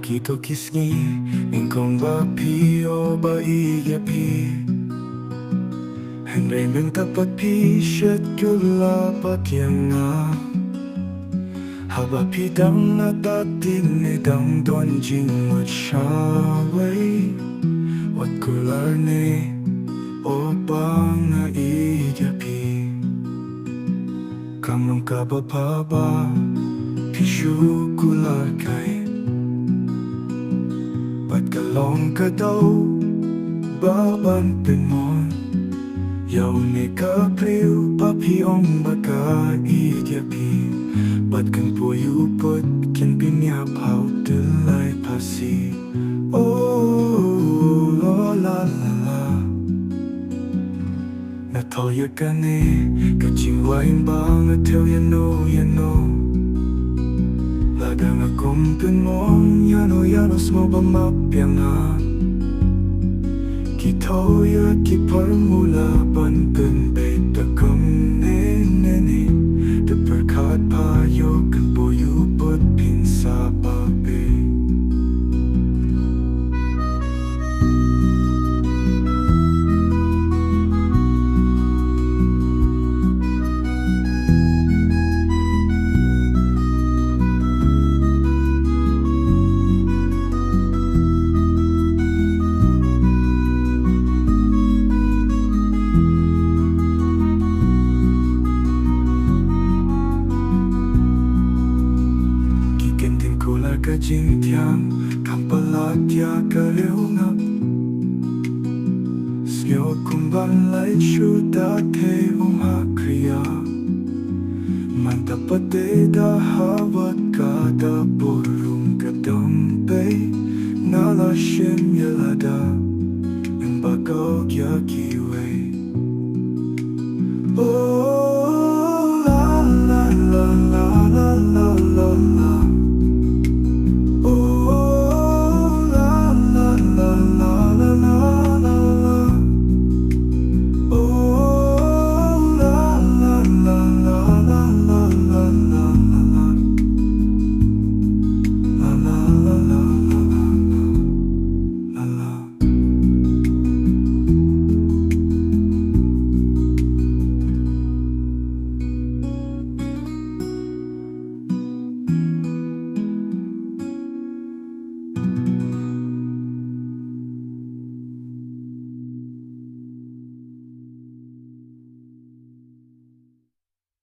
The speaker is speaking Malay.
Kito kisngi Ingkong ba piyo ba iya pi Henry meng tapat pi Syet gula pat yang nga Haba pi dang na dating ni dang don jing wat shaway Wat kular ni O ba nga iya pi Kamong kabababa Pisyu kular kay Ba't kalong ka daw, babantin mo Yaw ni kapriw, papiyong magka-idyapi Ba't kan puyupot, kan pinyapaw, tulay pasi Oh, la la la Natoya ka ni, kachingwain bang atil yano Ladang akong pinmong Yano mo ba mapyanga Kitoya kiparmula Banpen beta kong nene Deperkat payo Kan buyupot pinsa babi Ka jing tiang Kampalat ya ka liu ngap Snyo kung ban lai shu da te ha kriya Man dapat de da hawat ka da burung ka dampe Nala shem ya lai